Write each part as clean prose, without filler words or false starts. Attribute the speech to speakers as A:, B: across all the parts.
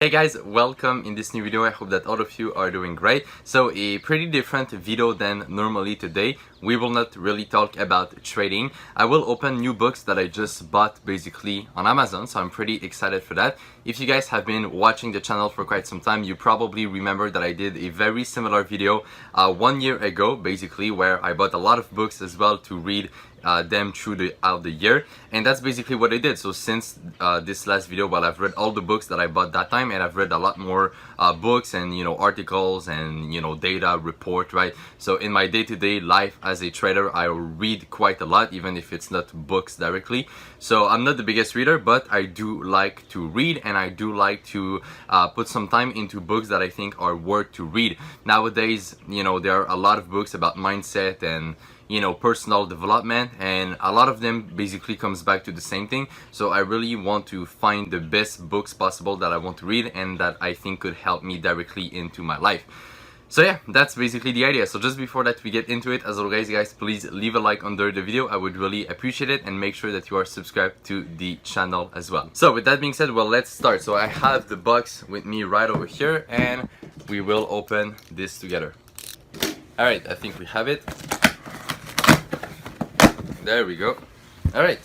A: Hey guys, welcome in this new video. I hope that all of you are doing great. So a pretty different video than normally today. We will not really talk about trading. I will open new books that I just bought basically on Amazon, so I'm pretty excited for that. If you guys have been watching the channel for quite some time, you probably remember that I did a very similar video 1 year ago basically, where I bought a lot of books as well to read them throughout the year, and that's basically what I did. So since this last video, well, I've read all the books that I bought that time, and I've read a lot more books and articles and data report, right? So in my day-to-day life as a trader, I read quite a lot, even if it's not books directly. So I'm not the biggest reader, but I do like to read, and I do like to put some time into books that I think are worth to read. Nowadays, there are a lot of books about mindset and personal development, and a lot of them basically comes back to the same thing. So I really want to find the best books possible that I want to read and that I think could help me directly into my life. So yeah, that's basically the idea. So just before that we get into it, as always guys, please leave a like under the video. I would really appreciate it, and make sure that you are subscribed to the channel as well. So with that being said, well, let's start. So I have the box with me right over here, and we will open this together. Alright, I think we have it. There we go. Alright,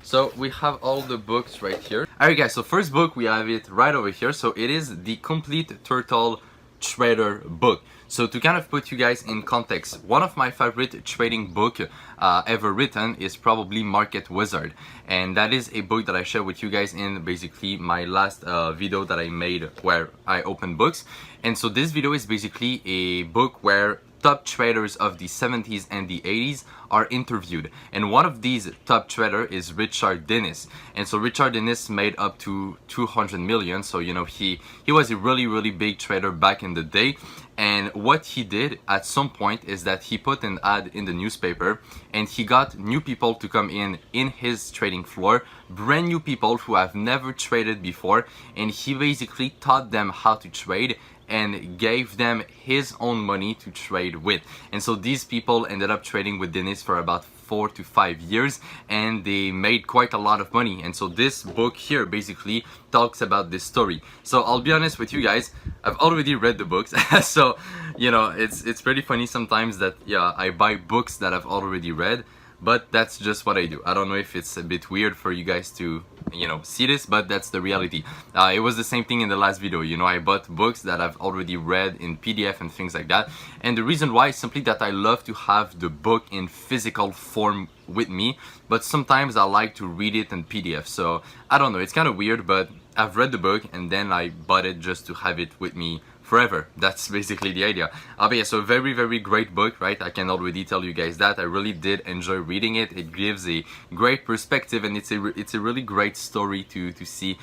A: so we have all the books right here. Alright guys, so first book, we have it right over here. So it is the Complete Turtle Trader book. So to kind of put you guys in context, one of my favorite trading book ever written is probably Market Wizard, and that is a book that I shared with you guys in basically my last video that I made where I opened books. And so this video is basically a book where top traders of the 70s and the 80s are interviewed, and one of these top trader is Richard Dennis. And so Richard Dennis made up to 200 million, so he was a really big trader back in the day. And what he did at some point is that he put an ad in the newspaper, and he got new people to come in his trading floor, brand new people who have never traded before, and he basically taught them how to trade and gave them his own money to trade with. And so these people ended up trading with Dennis for about 4 to 5 years, and they made quite a lot of money. And so this book here basically talks about this story. So I'll be honest with you guys, I've already read the books. So it's pretty funny sometimes that I buy books that I've already read, but that's just what I do. I don't know if it's a bit weird for you guys to see this, but that's the reality. It was the same thing in the last video. I bought books that I've already read in PDF and things like that, and the reason why is simply that I love to have the book in physical form with me, but sometimes I like to read it in PDF. So I don't know, it's kind of weird, but I've read the book and then I bought it just to have it with me forever. That's basically the idea. But yeah, so very great book, right? I can already tell you guys that I really did enjoy reading it. It gives a great perspective, and it's a really great story to see.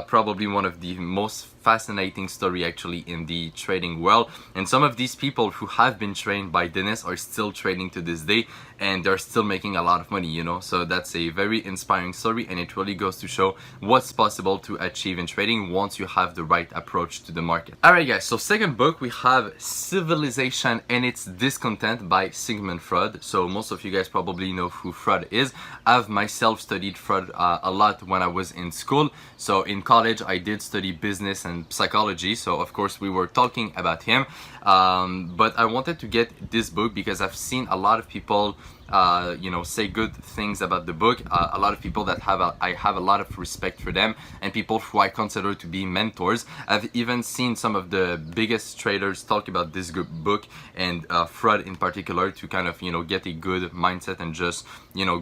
A: Probably one of the most fascinating story actually in the trading world. And some of these people who have been trained by Dennis are still trading to this day, and they're still making a lot of money, so that's a very inspiring story, and it really goes to show what's possible to achieve in trading once you have the right approach to the market. Alright guys, so second book, we have Civilization and Its Discontent by Sigmund Freud. So most of you guys probably know who Freud is. I've myself studied Freud a lot when I was in school. So in college I did study business and psychology, so of course we were talking about him, but I wanted to get this book because I've seen a lot of people say good things about the book. A lot of people that I have a lot of respect for them, and people who I consider to be mentors. I've even seen some of the biggest traders talk about this good book, and Freud in particular, to kind of get a good mindset and just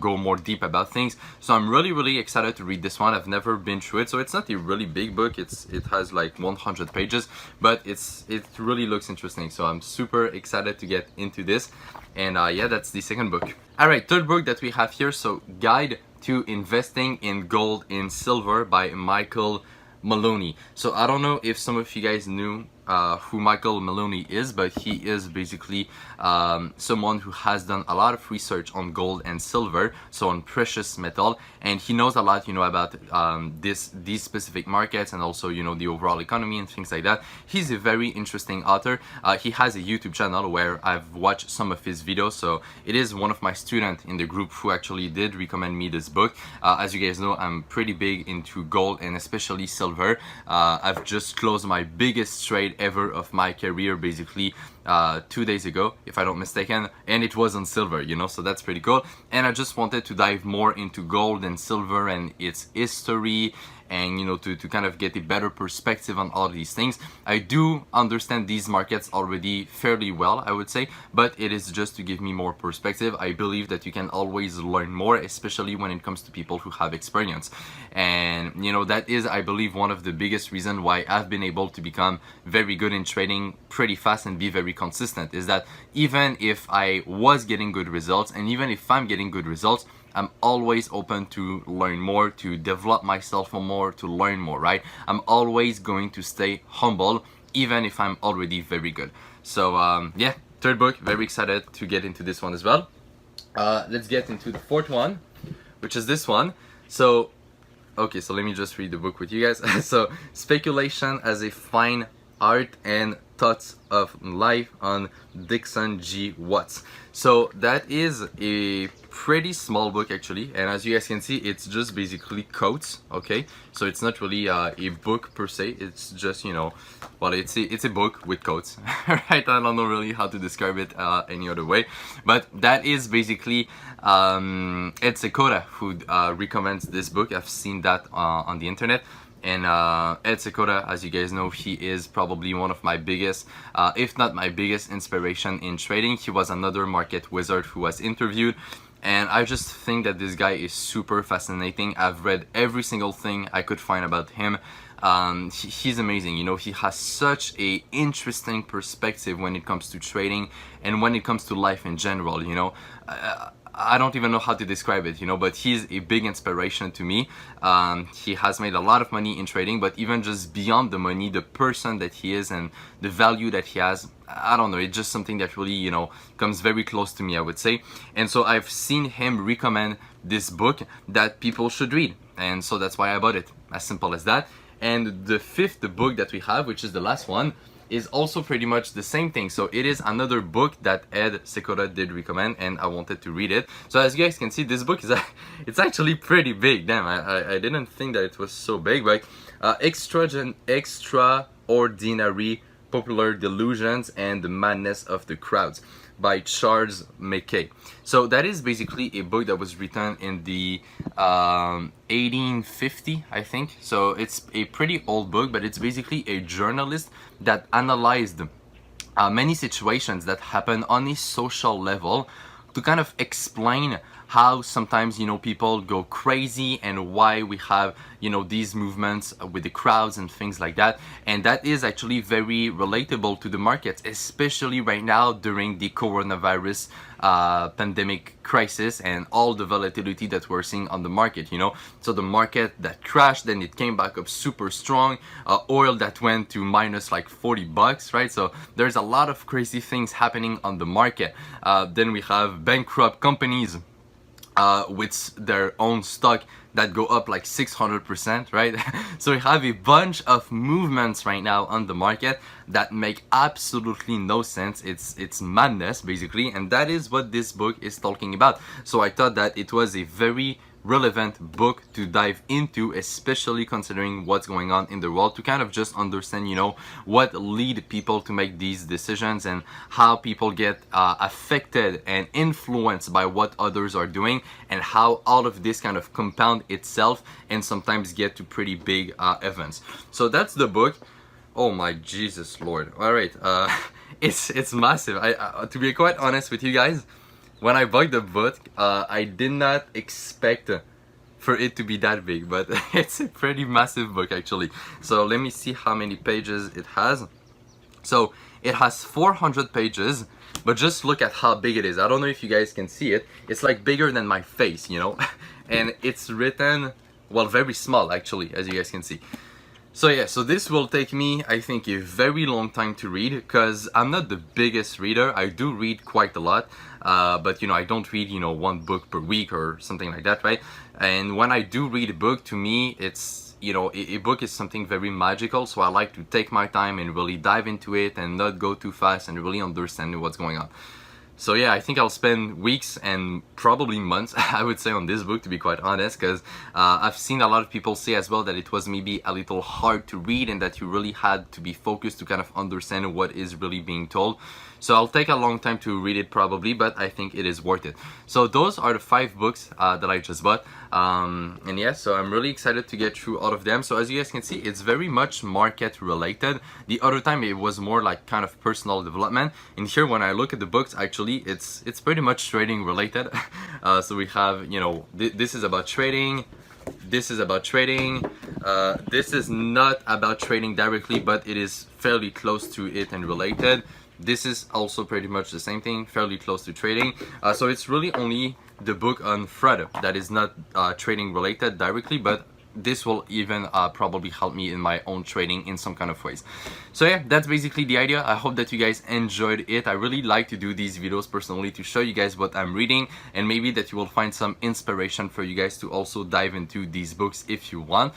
A: go more deep about things. So I'm really excited to read this one. I've never been through it, so it's not a really big book. It has like 100 pages, but it really looks interesting. So I'm super excited to get into this. And yeah, that's the second book. Alright, third book that we have here, so Guide to Investing in Gold and Silver by Michael Maloney. So I don't know if some of you guys knew who Michael Maloney is, but he is basically someone who has done a lot of research on gold and silver, so on precious metal, and he knows a lot, about these specific markets and also, the overall economy and things like that. He's a very interesting author. He has a YouTube channel where I've watched some of his videos, so it is one of my students in the group who actually did recommend me this book. As you guys know, I'm pretty big into gold and especially silver. I've just closed my biggest trade ever of my career basically 2 days ago, if I don't mistaken, and it was on silver, so that's pretty cool. And I just wanted to dive more into gold and silver and its history, and to kind of get a better perspective on all these things. I do understand these markets already fairly well, I would say, but it is just to give me more perspective. I believe that you can always learn more, especially when it comes to people who have experience. And that is, I believe, one of the biggest reasons why I've been able to become very good in trading pretty fast and be very consistent, is that even if I was getting good results, and even if I'm getting good results, I'm always open to learn more, to develop myself more, to learn more, right? I'm always going to stay humble, even if I'm already very good. So yeah, third book, very excited to get into this one as well. Let's get into the fourth one, which is this one. So, okay, so let me just read the book with you guys. So, Speculation as a Fine Art and Thoughts of Life on Dixon G. Watts. So that is a pretty small book actually, and as you guys can see, it's just basically quotes. Okay, so it's not really a book per se, it's just well, it's a book with quotes. Right, I don't know really how to describe it any other way, but that is basically Ed Sequoia who recommends this book. I've seen that on the internet. And Ed Sequoia, as you guys know, he is probably one of my biggest, if not my biggest inspiration in trading. He was another market wizard who was interviewed, and I just think that this guy is super fascinating. I've read every single thing I could find about him. He's amazing, he has such a interesting perspective when it comes to trading and when it comes to life in general. I don't even know how to describe it, but he's a big inspiration to me. He has made a lot of money in trading, but even just beyond the money, the person that he is and the value that he has, I don't know, it's just something that really, comes very close to me, I would say. And so I've seen him recommend this book that people should read, and so that's why I bought it, as simple as that. And the fifth book that we have, which is the last one, is also pretty much the same thing. So it is another book that Ed Sequoia did recommend, and I wanted to read it. So as you guys can see, this book is it's actually pretty big. Damn, I didn't think that it was so big, but Extraordinary Popular Delusions and the Madness of the Crowds by Charles Mackay. So that is basically a book that was written in the 1850, I think. So it's a pretty old book, but it's basically a journalist that analyzed many situations that happen on a social level to kind of explain how sometimes people go crazy and why we have these movements with the crowds and things like that. And that is actually very relatable to the markets, especially right now during the coronavirus pandemic crisis and all the volatility that we're seeing on the market. So the market that crashed, then it came back up super strong, oil that went to minus like $40, right? So there's a lot of crazy things happening on the market. Then we have bankrupt companies with their own stock that go up like 600%, right? So we have a bunch of movements right now on the market that make absolutely no sense. It's madness basically, and that is what this book is talking about. So I thought that it was a very relevant book to dive into, especially considering what's going on in the world, to kind of just understand what lead people to make these decisions and how people get affected and influenced by what others are doing, and how all of this kind of compound itself and sometimes get to pretty big events. So that's the book. Oh my Jesus Lord. All right, it's massive. I to be quite honest with you guys, when I bought the book, I did not expect for it to be that big, but it's a pretty massive book actually. So let me see how many pages it has. So it has 400 pages, but just look at how big it is. I don't know if you guys can see it. It's like bigger than my face, and it's written, well, very small actually, as you guys can see. So yeah, so this will take me, I think, a very long time to read because I'm not the biggest reader. I do read quite a lot, but you know, I don't read, you know, one book per week or something like that, right? And when I do read a book, to me, it's, you know, a book is something very magical. So I like to take my time and really dive into it and not go too fast and really understand what's going on. So yeah, I think I'll spend weeks and probably months, I would say, on this book, to be quite honest, because I've seen a lot of people say as well that it was maybe a little hard to read and that you really had to be focused to kind of understand what is really being told. So I'll take a long time to read it probably, but I think it is worth it. So those are the 5 books that I just bought. And yeah, so I'm really excited to get through all of them. So as you guys can see, it's very much market related. The other time it was more like kind of personal development. And here when I look at the books, actually it's pretty much trading related. So we have, you know, this is about trading. This is about trading. This is not about trading directly, but it is fairly close to it and related. This is also pretty much the same thing, fairly close to trading. So it's really only the book on Fred that is not trading related directly, but this will even probably help me in my own trading in some kind of ways. So yeah, that's basically the idea. I hope that you guys enjoyed it. I really like to do these videos personally to show you guys what I'm reading, and maybe that you will find some inspiration for you guys to also dive into these books if you want.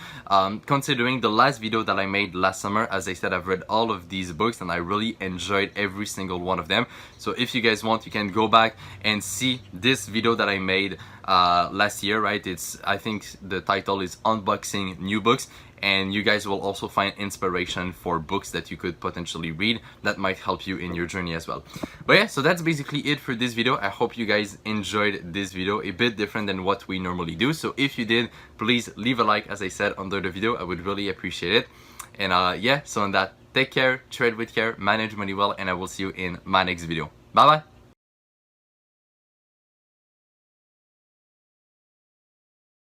A: Considering the last video that I made last summer, as I said, I've read all of these books and I really enjoyed every single one of them. So if you guys want, you can go back and see this video that I made last year, right? It's, I think the title is Unboxing New Books, and you guys will also find inspiration for books that you could potentially read that might help you in your journey as well. But yeah, so that's basically it for this video. I hope you guys enjoyed this video, a bit different than what we normally do. So if you did, please leave a like, as I said, under the video. I would really appreciate it. And yeah, so on that, take care, trade with care, manage money well, and I will see you in my next video. Bye bye.